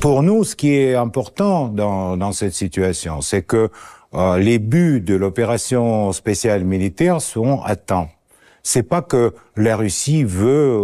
Pour nous, ce qui est important dans cette situation, c'est que les buts de l'opération spéciale militaire sont atteints. C'est pas que la Russie veut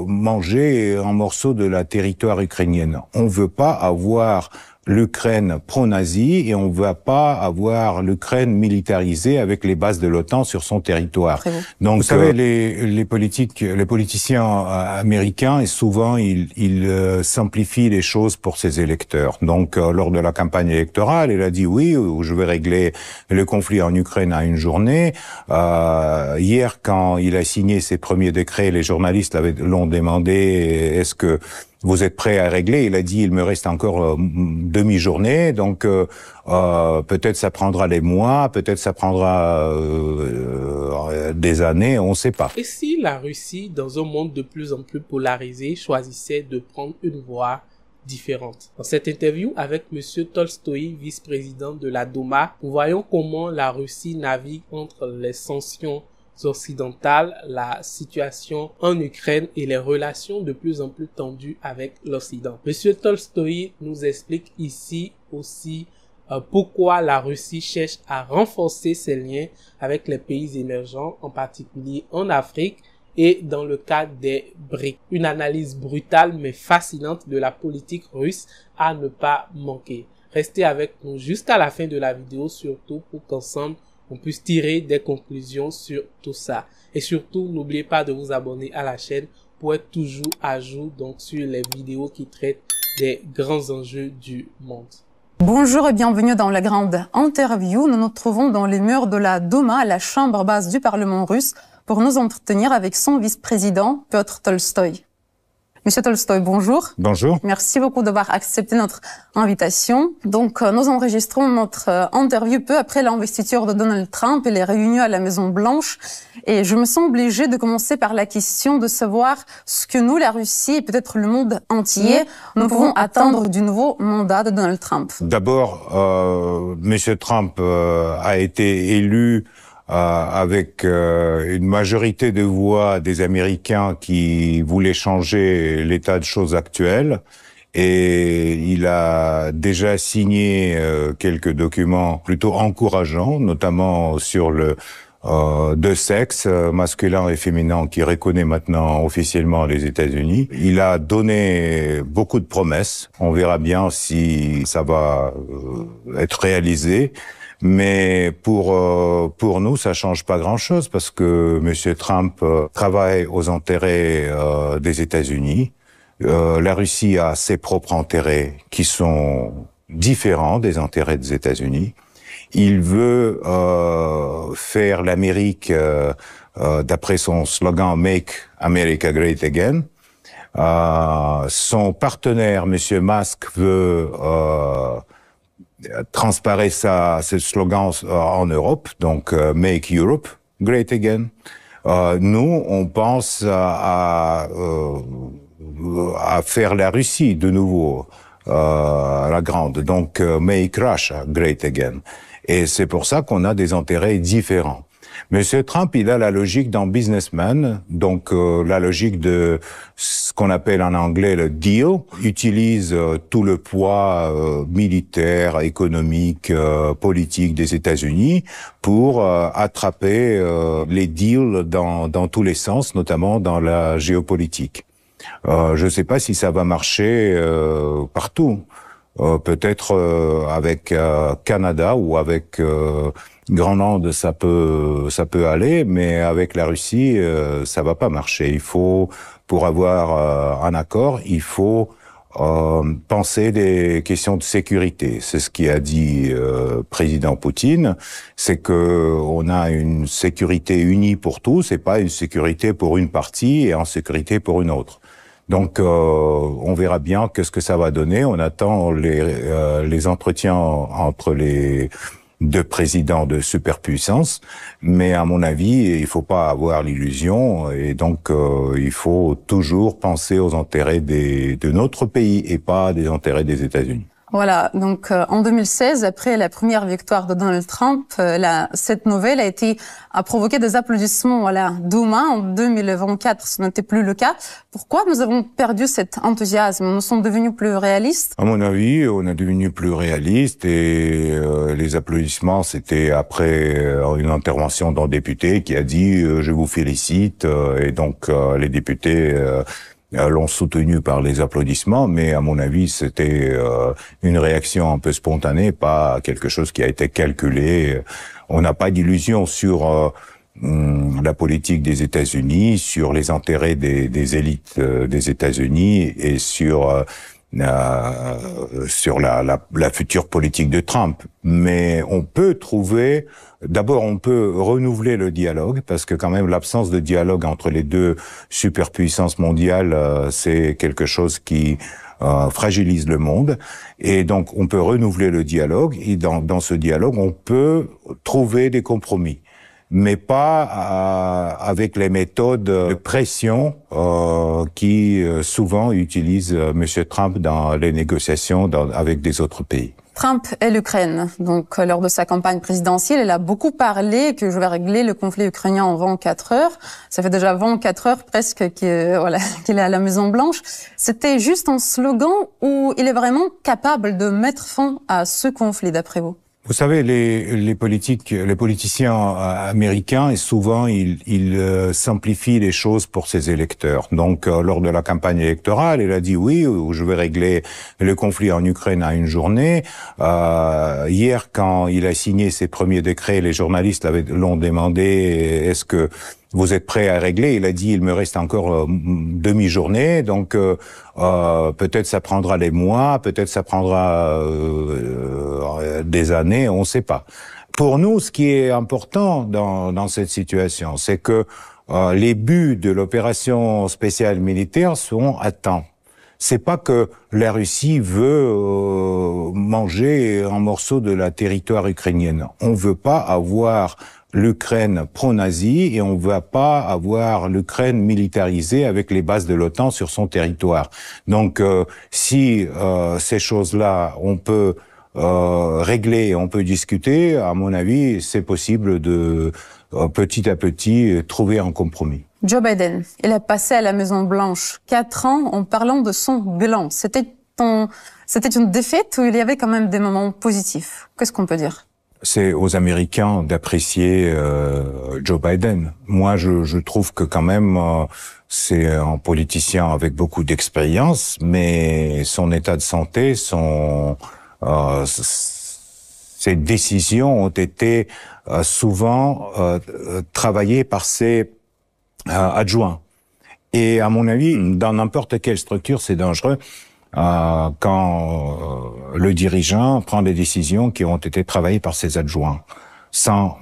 manger un morceau de la territoire ukrainienne. On veut pas avoir l'Ukraine pro-nazie et on ne va pas avoir l'Ukraine militarisée avec les bases de l'OTAN sur son territoire. Donc, vous savez, les politiciens américains, et souvent, ils simplifient les choses pour ses électeurs. Donc, lors de la campagne électorale, il a dit oui, je vais régler le conflit en Ukraine à une journée. Hier, quand il a signé ses premiers décrets, les journalistes l'ont demandé, est-ce que vous êtes prêt à régler? Il a dit, il me reste encore demi-journée, donc peut-être ça prendra des mois, peut-être ça prendra des années, on ne sait pas. Et si la Russie, dans un monde de plus en plus polarisé, choisissait de prendre une voie différente? Dans cette interview avec M. Tolstoï, vice-président de la Douma, nous voyons comment la Russie navigue entre les sanctions occidentales, la situation en Ukraine et les relations de plus en plus tendues avec l'Occident. Monsieur Tolstoï nous explique ici aussi pourquoi la Russie cherche à renforcer ses liens avec les pays émergents, en particulier en Afrique et dans le cadre des BRICS. Une analyse brutale mais fascinante de la politique russe à ne pas manquer. Restez avec nous jusqu'à la fin de la vidéo, surtout pour qu'ensemble on puisse tirer des conclusions sur tout ça. Et surtout, n'oubliez pas de vous abonner à la chaîne pour être toujours à jour donc sur les vidéos qui traitent des grands enjeux du monde. Bonjour et bienvenue dans la grande interview. Nous nous trouvons dans les murs de la Douma, la chambre basse du Parlement russe, pour nous entretenir avec son vice-président, Piotr Tolstoï. Monsieur Tolstoï, bonjour. Bonjour. Merci beaucoup d'avoir accepté notre invitation. Donc, nous enregistrons notre interview peu après l'investiture de Donald Trump et les réunions à la Maison-Blanche. Et je me sens obligée de commencer par la question de savoir ce que nous, la Russie et peut-être le monde entier, nous pouvons attendre du nouveau mandat de Donald Trump. D'abord, Monsieur Trump a été élu avec une majorité de voix des Américains qui voulaient changer l'état de choses actuel. Et il a déjà signé quelques documents plutôt encourageants, notamment sur le deux sexes, masculin et féminin, qui reconnaît maintenant officiellement les États-Unis. Il a donné beaucoup de promesses. On verra bien si ça va être réalisé. Mais pour nous, ça change pas grand-chose parce que Monsieur Trump travaille aux intérêts des États-Unis. La Russie a ses propres intérêts qui sont différents des intérêts des États-Unis. Il veut faire l'Amérique d'après son slogan Make America Great Again. Son partenaire, Monsieur Musk, veut transparaît ce slogan en Europe, donc Make Europe Great Again. Nous, on pense à faire la Russie de nouveau la grande, donc Make Russia Great Again. Et c'est pour ça qu'on a des intérêts différents. Monsieur Trump, il a la logique d'un businessman, donc la logique de ce qu'on appelle en anglais le deal, utilise tout le poids militaire, économique, politique des États-Unis pour attraper les deals dans tous les sens, notamment dans la géopolitique. Je ne sais pas si ça va marcher partout. Peut-être avec Canada ou avec Groenland, ça peut aller, mais avec la Russie, ça va pas marcher. Il faut, pour avoir un accord, il faut penser des questions de sécurité. C'est ce qu'a dit président Poutine, c'est que on a une sécurité unie pour tous et pas une sécurité pour une partie et insécurité pour une autre. Donc, on verra bien qu'est-ce que ça va donner. On attend les entretiens entre les deux présidents de superpuissance, mais à mon avis, il faut pas avoir l'illusion, et donc il faut toujours penser aux intérêts de notre pays et pas des intérêts des États-Unis. Voilà, donc en 2016, après la première victoire de Donald Trump, cette nouvelle a provoqué des applaudissements à la Douma. En 2024, ce n'était plus le cas. Pourquoi nous avons perdu cet enthousiasme? Nous sommes devenus plus réalistes? À mon avis, on est devenu plus réaliste et les applaudissements, c'était après une intervention d'un député qui a dit je vous félicite et donc les députés l'ont soutenu par les applaudissements, mais à mon avis, c'était une réaction un peu spontanée, pas quelque chose qui a été calculé. On n'a pas d'illusion sur la politique des États-Unis, sur les intérêts des élites des États-Unis et sur la future politique de Trump. Mais on peut trouver, d'abord on peut renouveler le dialogue, parce que quand même l'absence de dialogue entre les deux superpuissances mondiales, c'est quelque chose qui fragilise le monde. Et donc on peut renouveler le dialogue, et dans ce dialogue on peut trouver des compromis, mais pas avec les méthodes de pression qui souvent utilisent M. Trump dans les négociations avec des autres pays. Trump et l'Ukraine. Donc, lors de sa campagne présidentielle, il a beaucoup parlé que je vais régler le conflit ukrainien en 24 heures. Ça fait déjà 24 heures presque qu'il est à la Maison-Blanche. C'était juste un slogan ou il est vraiment capable de mettre fin à ce conflit, d'après vous? Vous savez, les politiciens américains, et souvent, ils simplifient les choses pour ses électeurs. Donc, lors de la campagne électorale, il a dit oui, je vais régler le conflit en Ukraine à une journée. Hier, quand il a signé ses premiers décrets, les journalistes l'ont demandé, est-ce que vous êtes prêt à régler? Il a dit, il me reste encore demi-journée, donc peut-être ça prendra des mois, peut-être ça prendra des années, on ne sait pas. Pour nous, ce qui est important dans cette situation, c'est que les buts de l'opération spéciale militaire sont atteints. C'est pas que la Russie veut manger un morceau de la territoire ukrainienne. On veut pas avoir l'Ukraine pro-nazie et on ne va pas avoir l'Ukraine militarisée avec les bases de l'OTAN sur son territoire. Donc, si ces choses-là, on peut régler, on peut discuter, à mon avis, c'est possible de petit à petit trouver un compromis. Joe Biden, il a passé à la Maison-Blanche 4 ans en parlant de son bilan. C'était une défaite ou il y avait quand même des moments positifs? Qu'est-ce qu'on peut dire? C'est aux Américains d'apprécier Joe Biden. Moi, je trouve que quand même c'est un politicien avec beaucoup d'expérience, mais son état de santé, ses décisions ont été souvent travaillées par ses adjoints. Et à mon avis, dans n'importe quelle structure, c'est dangereux quand le dirigeant prend des décisions qui ont été travaillées par ses adjoints, sans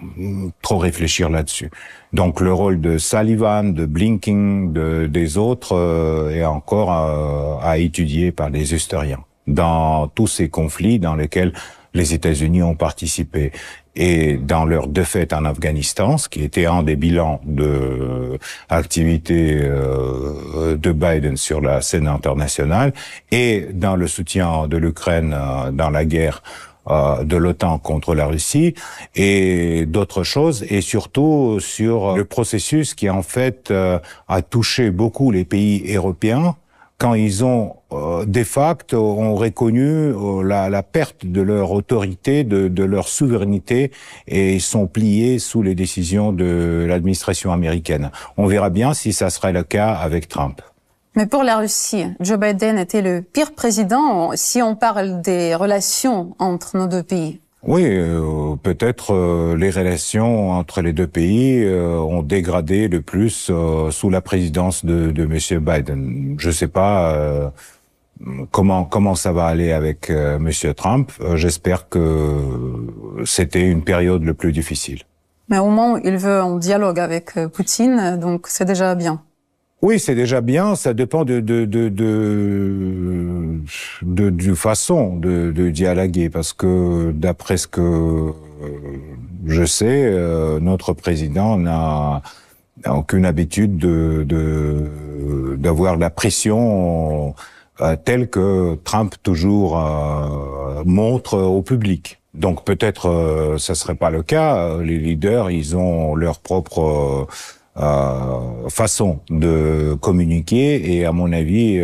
trop réfléchir là-dessus. Donc le rôle de Sullivan, de Blinken, des autres est encore à étudier par les historiens dans tous ces conflits dans lesquels les États-Unis ont participé. Et dans leur défaite en Afghanistan, ce qui était un des bilans de activité de Biden sur la scène internationale, et dans le soutien de l'Ukraine dans la guerre de l'OTAN contre la Russie, et d'autres choses, et surtout sur le processus qui en fait a touché beaucoup les pays européens, quand ils ont de facto ont reconnu la perte de leur autorité, de leur souveraineté, et ils sont pliés sous les décisions de l'administration américaine. On verra bien si ça sera le cas avec Trump. Mais pour la Russie, Joe Biden était le pire président si on parle des relations entre nos deux pays. Oui, peut-être les relations entre les deux pays ont dégradé le plus sous la présidence de M. Biden. Je ne sais pas comment ça va aller avec M. Trump. J'espère que c'était une période le plus difficile. Mais au moins, il veut un dialogue avec Poutine, donc c'est déjà bien. Oui, c'est déjà bien. Ça dépend de façon de dialoguer, parce que d'après ce que je sais, notre président n'a aucune habitude d'avoir la pression tel que Trump toujours montre au public. Donc peut-être ça serait pas le cas. Les leaders, ils ont leur propre façon de communiquer et à mon avis,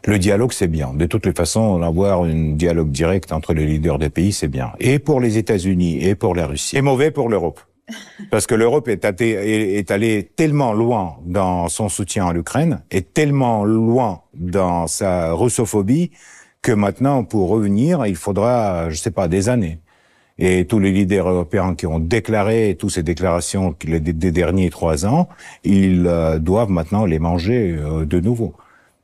le dialogue c'est bien. De toutes les façons, avoir un dialogue direct entre les leaders des pays c'est bien. Et pour les États-Unis et pour la Russie. Et mauvais pour l'Europe. Parce que l'Europe est allée tellement loin dans son soutien à l'Ukraine et tellement loin dans sa russophobie que maintenant, pour revenir, il faudra, je sais pas, des années. Et tous les leaders européens qui ont déclaré toutes ces déclarations des derniers 3 ans, ils doivent maintenant les manger de nouveau.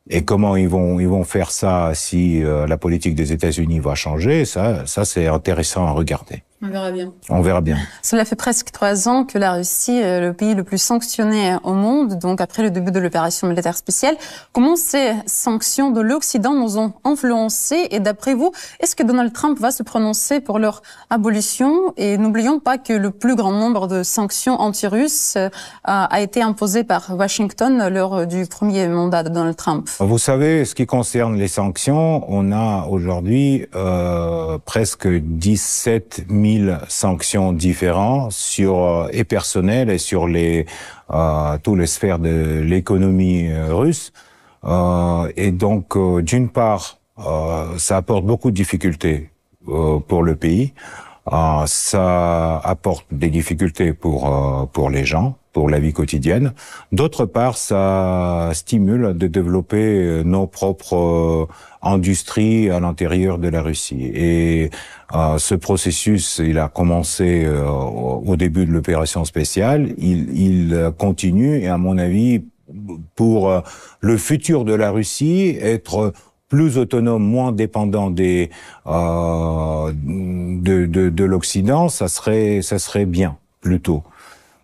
Et comment ils vont faire ça si la politique des États-Unis va changer, ça c'est intéressant à regarder. On verra bien. On verra bien. Cela fait presque 3 ans que la Russie est le pays le plus sanctionné au monde, donc après le début de l'opération militaire spéciale. Comment ces sanctions de l'Occident nous ont influencés et d'après vous, est-ce que Donald Trump va se prononcer pour leur abolition? Et n'oublions pas que le plus grand nombre de sanctions anti-russes a été imposé par Washington lors du premier mandat de Donald Trump. Vous savez, ce qui concerne les sanctions, on a aujourd'hui presque 17 000 sanctions différentes sur et personnelles et sur toutes les sphères de l'économie russe. Et donc, d'une part, ça apporte beaucoup de difficultés pour le pays. Ça apporte des difficultés pour les gens, pour la vie quotidienne. D'autre part, ça stimule de développer nos propres industries à l'intérieur de la Russie. Et ce processus, il a commencé au début de l'opération spéciale. Il continue et à mon avis, pour le futur de la Russie, être plus autonome, moins dépendant de l'Occident, ça serait bien, plutôt.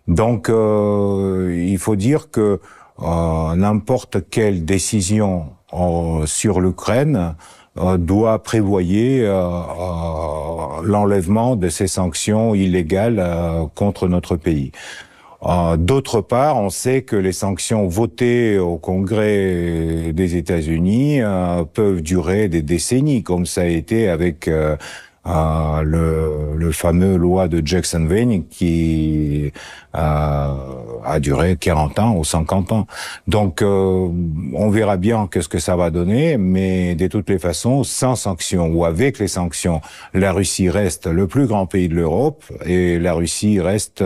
Donc, il faut dire que n'importe quelle décision sur l'Ukraine doit prévoyer l'enlèvement de ces sanctions illégales contre notre pays. D'autre part, on sait que les sanctions votées au Congrès des États-Unis peuvent durer des décennies, comme ça a été avec le fameux loi de Jackson-Vane qui a duré 40 ans ou 50 ans. Donc, on verra bien qu'est-ce que ça va donner, mais de toutes les façons, sans sanctions ou avec les sanctions, la Russie reste le plus grand pays de l'Europe et la Russie reste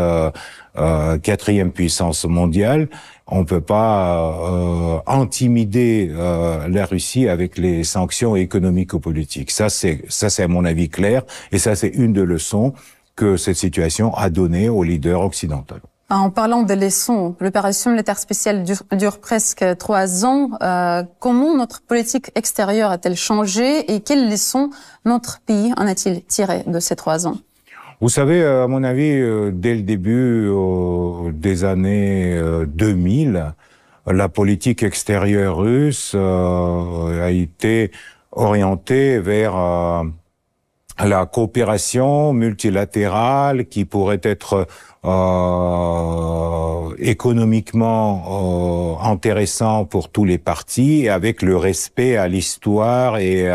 4e puissance mondiale. On peut pas intimider la Russie avec les sanctions économiques ou politiques. Ça c'est à mon avis clair et ça c'est une des leçons que cette situation a donné aux leaders occidentaux. En parlant des leçons, l'opération militaire spéciale dure presque 3 ans. Comment notre politique extérieure a-t-elle changé et quelles leçons notre pays en a-t-il tiré de ces 3 ans? Vous savez, à mon avis, dès le début des années 2000, la politique extérieure russe a été orientée vers la coopération multilatérale qui pourrait être économiquement intéressant pour tous les partis, avec le respect à l'histoire et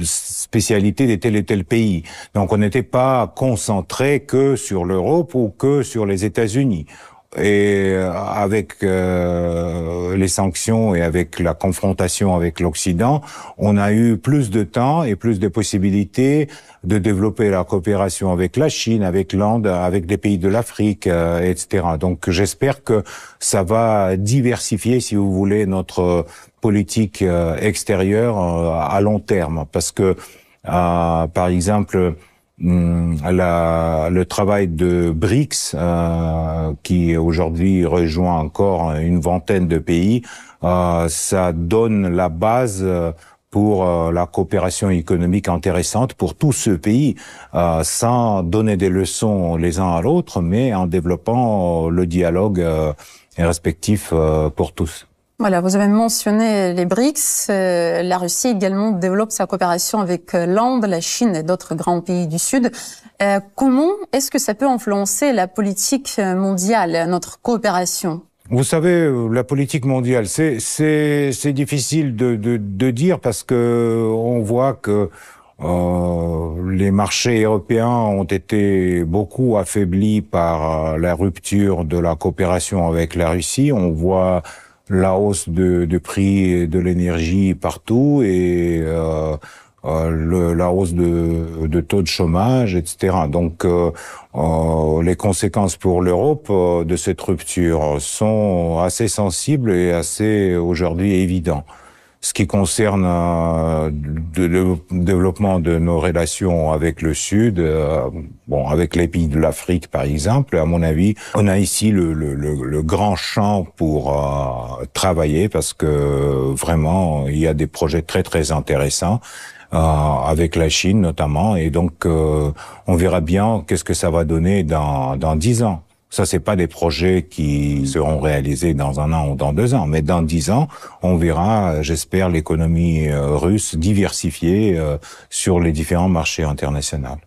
spécialité de tel et tel pays. Donc on n'était pas concentré que sur l'Europe ou que sur les États-Unis. Et avec les sanctions et avec la confrontation avec l'Occident, on a eu plus de temps et plus de possibilités de développer la coopération avec la Chine, avec l'Inde, avec des pays de l'Afrique, etc. Donc j'espère que ça va diversifier, si vous voulez, notre politique extérieure à long terme. Parce que, par exemple, le travail de BRICS, qui aujourd'hui rejoint encore une vingtaine de pays, ça donne la base pour la coopération économique intéressante pour tous ces pays, sans donner des leçons les uns à l'autre, mais en développant le dialogue respectif pour tous. Voilà, vous avez mentionné les BRICS. La Russie également développe sa coopération avec l'Inde, la Chine et d'autres grands pays du Sud. Comment est-ce que ça peut influencer la politique mondiale, notre coopération? Vous savez, la politique mondiale, c'est difficile de dire parce que on voit que les marchés européens ont été beaucoup affaiblis par la rupture de la coopération avec la Russie. On voit la hausse de prix de l'énergie partout et la hausse de taux de chômage, etc. Donc, les conséquences pour l'Europe de cette rupture sont assez sensibles et assez aujourd'hui évidentes. Ce qui concerne le développement de nos relations avec le Sud, avec les pays de l'Afrique par exemple, à mon avis, on a ici le grand champ pour travailler parce que vraiment il y a des projets très très intéressants. Avec la Chine notamment, et donc on verra bien qu'est-ce que ça va donner dans 10 ans. Ça, c'est pas des projets qui seront réalisés dans 1 an ou dans 2 ans, mais dans 10 ans, on verra, j'espère, l'économie russe diversifiée sur les différents marchés internationaux.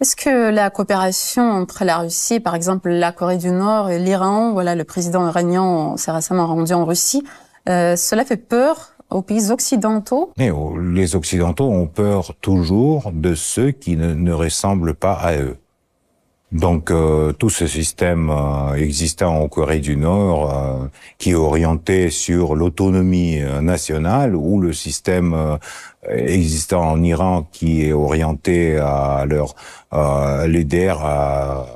Est-ce que la coopération entre la Russie, par exemple la Corée du Nord et l'Iran, voilà, le président iranien s'est récemment rendu en Russie, cela fait peur aux pays occidentaux? Et les Occidentaux ont peur toujours de ceux qui ne ressemblent pas à eux. Donc tout ce système existant en Corée du Nord qui est orienté sur l'autonomie nationale ou le système existant en Iran qui est orienté à leur leader, à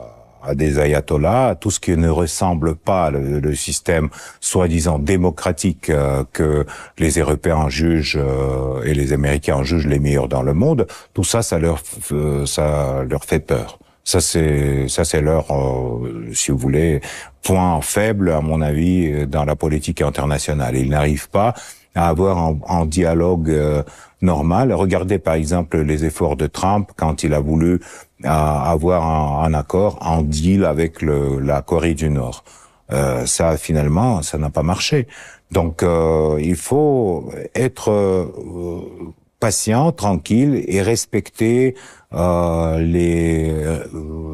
des ayatollahs, tout ce qui ne ressemble pas le système soi-disant démocratique que les Européens jugent et les Américains jugent les meilleurs dans le monde, tout ça, ça leur fait peur. Ça c'est leur, si vous voulez, point faible à mon avis dans la politique internationale. Ils n'arrivent pas à avoir un dialogue normal. Regardez par exemple les efforts de Trump quand il a voulu avoir un accord, un deal avec la Corée du Nord. Ça finalement, ça n'a pas marché. Donc il faut être patient, tranquille et respecter les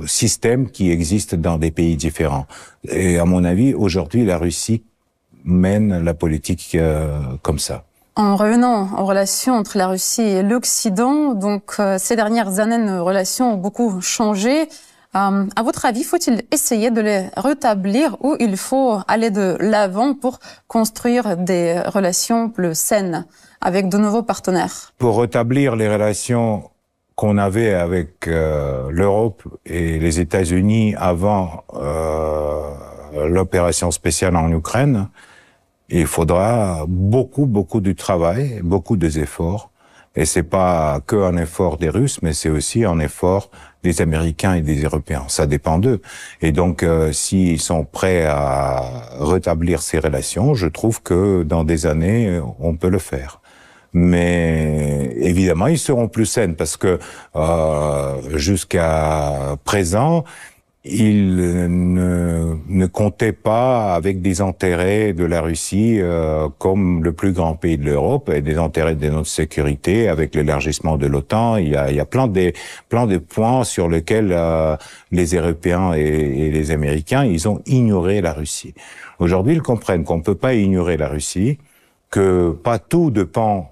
systèmes qui existent dans des pays différents. Et à mon avis, aujourd'hui, la Russie mène la politique comme ça. En revenant aux relations entre la Russie et l'Occident, donc ces dernières années, nos relations ont beaucoup changé. À votre avis, faut-il essayer de les rétablir ou il faut aller de l'avant pour construire des relations plus saines avec de nouveaux partenaires? Pour rétablir les relations qu'on avait avec l'Europe et les États-Unis avant l'opération spéciale en Ukraine, il faudra beaucoup de travail, beaucoup d'efforts. Et c'est pas que un effort des Russes, mais c'est aussi un effort des Américains et des Européens. Ça dépend d'eux. Et donc, s'ils sont prêts à rétablir ces relations, je trouve que dans des années, on peut le faire. Mais évidemment, ils seront plus saines parce que jusqu'à présent, ils ne comptaient pas avec des intérêts de la Russie comme le plus grand pays de l'Europe et des intérêts de notre sécurité avec l'élargissement de l'OTAN. Il y a plein de points sur lesquels les Européens et les Américains, ils ont ignoré la Russie. Aujourd'hui, ils comprennent qu'on ne peut pas ignorer la Russie, que pas tout dépend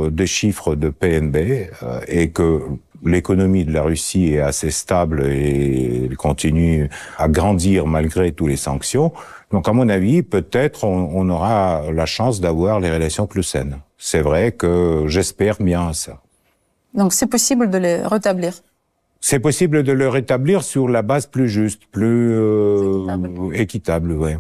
des chiffres de PNB et que l'économie de la Russie est assez stable et elle continue à grandir malgré toutes les sanctions. Donc, à mon avis, peut-être on aura la chance d'avoir les relations plus saines. C'est vrai que j'espère bien ça. Donc, c'est possible de les rétablir? C'est possible de le rétablir sur la base plus juste, plus équitable, oui.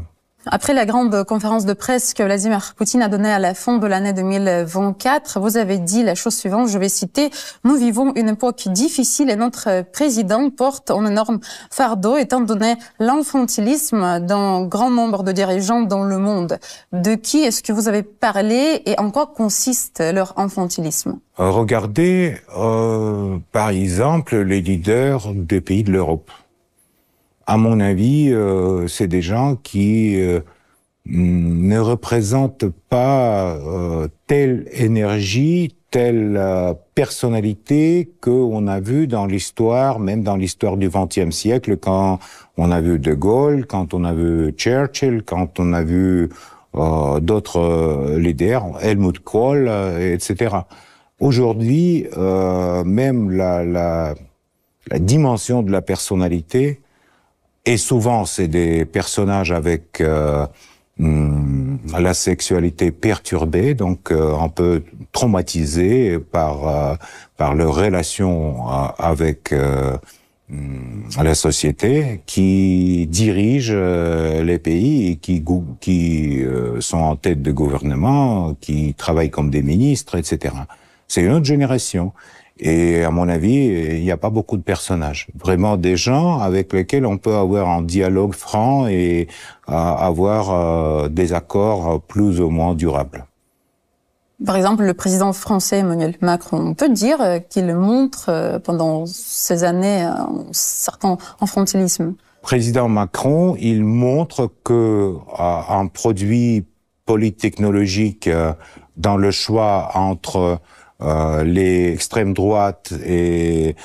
Après la grande conférence de presse que Vladimir Poutine a donnée à la fin de l'année 2024, vous avez dit la chose suivante, je vais citer, « Nous vivons une époque difficile et notre président porte un énorme fardeau étant donné l'infantilisme d'un grand nombre de dirigeants dans le monde. » De qui est-ce que vous avez parlé et en quoi consiste leur infantilisme? Regardez, par exemple, les leaders des pays de l'Europe. À mon avis, c'est des gens qui ne représentent pas telle énergie, telle personnalité qu'on a vu dans l'histoire, même dans l'histoire du XXe siècle, quand on a vu De Gaulle, quand on a vu Churchill, quand on a vu d'autres leaders, Helmut Kohl, etc. Aujourd'hui, même la dimension de la personnalité, et souvent c'est des personnages avec la sexualité perturbée, donc un peu traumatisés par leur relation avec la société, qui dirigent les pays et qui sont en tête de gouvernement, qui travaillent comme des ministres, etc. C'est une autre génération. Et à mon avis, il n'y a pas beaucoup de personnages. Vraiment des gens avec lesquels on peut avoir un dialogue franc et avoir des accords plus ou moins durables. Par exemple, le président français Emmanuel Macron, on peut dire qu'il montre pendant ces années un certain enfantilisme. Président Macron, il montre que un produit polytechnologique dans le choix entre les extrêmes droites et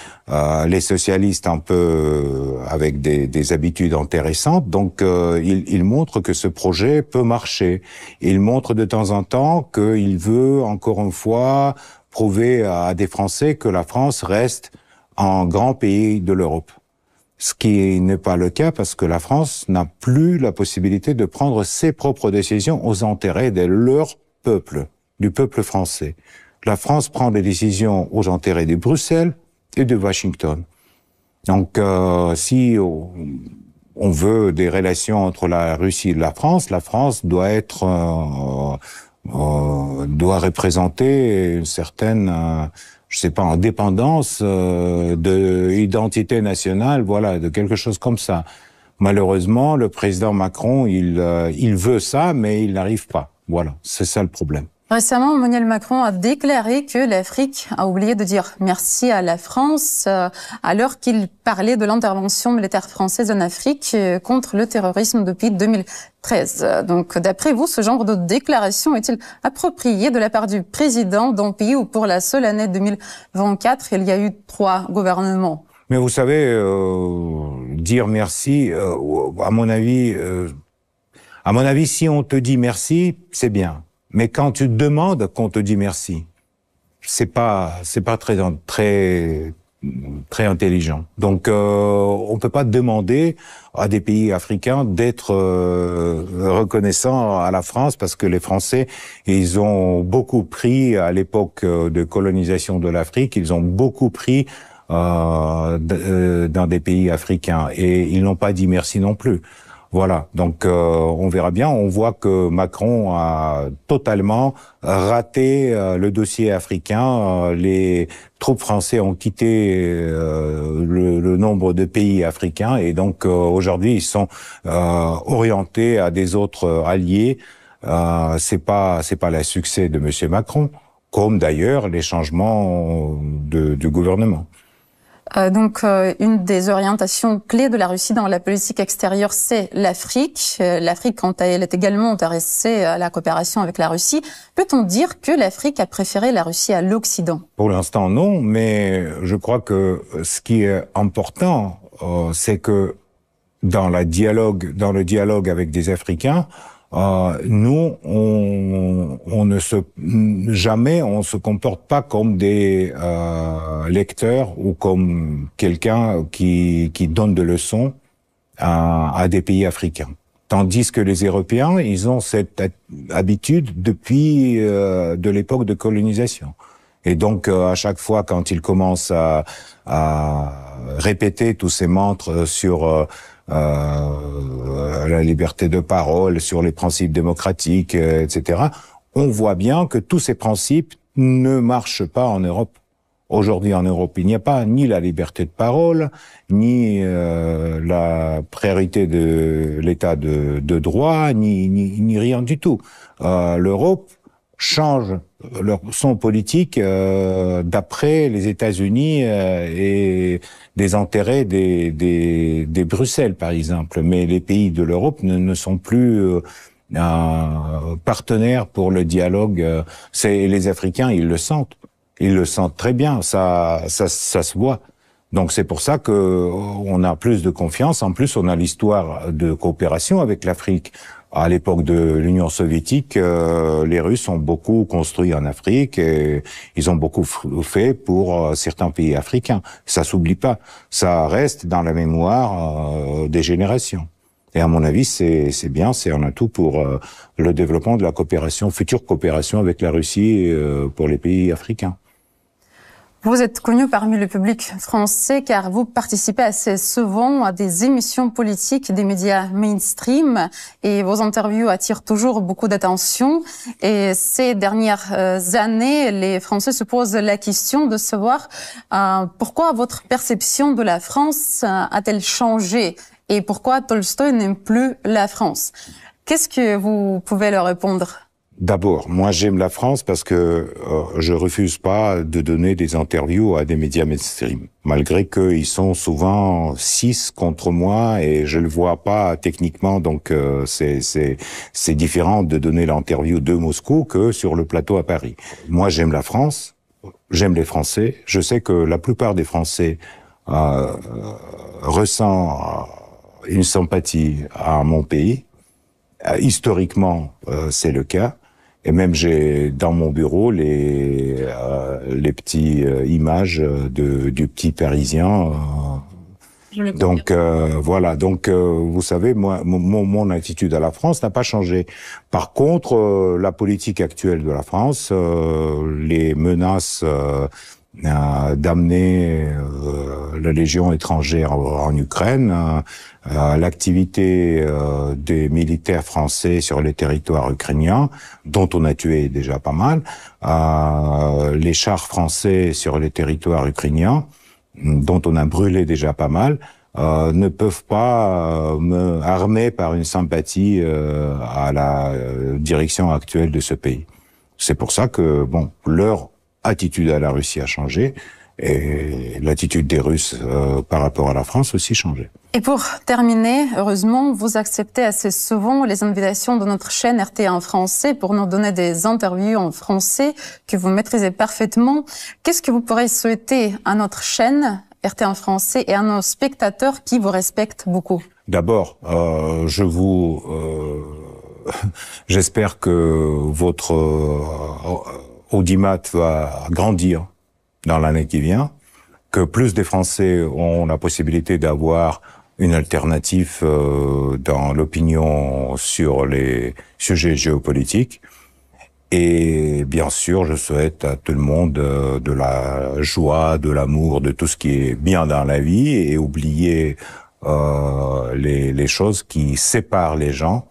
les socialistes un peu avec des habitudes intéressantes. Donc, il montre que ce projet peut marcher. Il montre de temps en temps qu'il veut, encore une fois, prouver à des Français que la France reste un grand pays de l'Europe. Ce qui n'est pas le cas parce que la France n'a plus la possibilité de prendre ses propres décisions aux intérêts de leur peuple, du peuple français. La France prend des décisions aux intérêts de Bruxelles et de Washington. Donc, si on veut des relations entre la Russie et la France doit doit représenter une certaine, je sais pas, indépendance de identité nationale, voilà, de quelque chose comme ça. Malheureusement, le président Macron, il veut ça, mais il n'arrive pas. Voilà, c'est ça le problème. Récemment, Emmanuel Macron a déclaré que l'Afrique a oublié de dire merci à la France alors qu'il parlait de l'intervention militaire française en Afrique contre le terrorisme depuis 2013. Donc, d'après vous, ce genre de déclaration est-il approprié de la part du président d'un pays où pour la seule année 2024, il y a eu 3 gouvernements? Mais vous savez, dire merci, à mon avis, si on te dit merci, c'est bien. Mais quand tu demandes qu'on te dit merci, c'est pas très intelligent. Donc, on peut pas demander à des pays africains d'être reconnaissants à la France parce que les Français, ils ont beaucoup pris à l'époque de colonisation de l'Afrique, ils ont beaucoup pris dans des pays africains et ils n'ont pas dit merci non plus. Voilà, donc on verra bien. On voit que Macron a totalement raté le dossier africain. Les troupes françaises ont quitté le nombre de pays africains et donc aujourd'hui ils sont orientés à des autres alliés. C'est pas le succès de Monsieur Macron, comme d'ailleurs les changements du gouvernement. Donc, une des orientations clés de la Russie dans la politique extérieure, c'est l'Afrique. L'Afrique, quant à elle, est également intéressée à la coopération avec la Russie. Peut-on dire que l'Afrique a préféré la Russie à l'Occident? Pour l'instant, non, mais je crois que ce qui est important, c'est que dans le dialogue avec des Africains, nous, jamais on se comporte pas comme des lecteurs ou comme quelqu'un qui donne des leçons à des pays africains. Tandis que les Européens, ils ont cette habitude depuis de l'époque de colonisation. Et donc, à chaque fois, quand ils commencent à répéter tous ces mantras sur la liberté de parole, sur les principes démocratiques, etc., on voit bien que tous ces principes ne marchent pas en Europe. Aujourd'hui, en Europe, il n'y a pas ni la liberté de parole, ni la priorité de l'état de droit, ni rien du tout. L'Europe change son politique d'après les États-Unis et des intérêts des Bruxelles, par exemple. Mais les pays de l'Europe ne sont plus partenaires pour le dialogue. Les Africains, ils le sentent. Ils le sentent très bien, ça se voit. Donc c'est pour ça que on a plus de confiance. En plus, on a l'histoire de coopération avec l'Afrique. À l'époque de l'Union soviétique, les Russes ont beaucoup construit en Afrique et ils ont beaucoup fait pour certains pays africains. Ça s'oublie pas. Ça reste dans la mémoire des générations. Et à mon avis, c'est bien, c'est un atout pour le développement de la coopération, future coopération avec la Russie pour les pays africains. Vous êtes connu parmi le public français car vous participez assez souvent à des émissions politiques des médias mainstream et vos interviews attirent toujours beaucoup d'attention. Et ces dernières années, les Français se posent la question de savoir pourquoi votre perception de la France a-t-elle changé et pourquoi Tolstoï n'aime plus la France. Qu'est-ce que vous pouvez leur répondre ? D'abord, moi j'aime la France parce que je refuse pas de donner des interviews à des médias mainstream, malgré qu'ils sont souvent 6 contre moi et je le vois pas techniquement, donc c'est différent de donner l'interview de Moscou que sur le plateau à Paris. Moi j'aime la France, j'aime les Français, je sais que la plupart des Français ressent une sympathie à mon pays. Historiquement, c'est le cas. Et même j'ai dans mon bureau les petits images du petit Parisien. Donc voilà. Donc vous savez, moi, mon attitude à la France n'a pas changé. Par contre, la politique actuelle de la France, les menaces d'amener la Légion étrangère en Ukraine, l'activité des militaires français sur les territoires ukrainiens, dont on a tué déjà pas mal, les chars français sur les territoires ukrainiens, dont on a brûlé déjà pas mal, ne peuvent pas me armer par une sympathie à la direction actuelle de ce pays. C'est pour ça que, bon, leur attitude à la Russie a changé et l'attitude des Russes par rapport à la France aussi changé. Et pour terminer, heureusement, vous acceptez assez souvent les invitations de notre chaîne RT1 français pour nous donner des interviews en français que vous maîtrisez parfaitement. Qu'est-ce que vous pourrez souhaiter à notre chaîne RT1 français et à nos spectateurs qui vous respectent beaucoup? D'abord, j'espère que votre audimat va grandir dans l'année qui vient, que plus des Français ont la possibilité d'avoir une alternative dans l'opinion sur les sujets géopolitiques. Et bien sûr, je souhaite à tout le monde de la joie, de l'amour, de tout ce qui est bien dans la vie et oublier les choses qui séparent les gens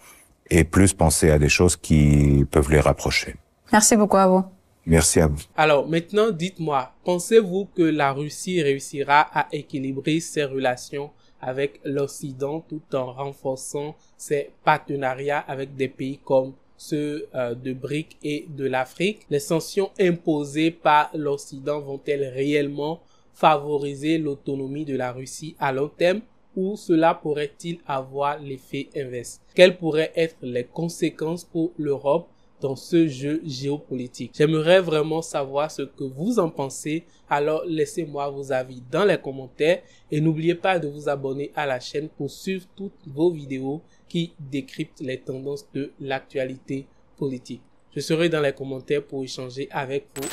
et plus penser à des choses qui peuvent les rapprocher. Merci beaucoup à vous. Merci à vous. Alors maintenant, dites-moi, pensez-vous que la Russie réussira à équilibrer ses relations avec l'Occident tout en renforçant ses partenariats avec des pays comme ceux de BRIC et de l'Afrique? Les sanctions imposées par l'Occident vont-elles réellement favoriser l'autonomie de la Russie à long terme ou cela pourrait-il avoir l'effet inverse? Quelles pourraient être les conséquences pour l'Europe dans ce jeu géopolitique? J'aimerais vraiment savoir ce que vous en pensez, alors laissez-moi vos avis dans les commentaires et n'oubliez pas de vous abonner à la chaîne pour suivre toutes vos vidéos qui décryptent les tendances de l'actualité politique. Je serai dans les commentaires pour échanger avec vous.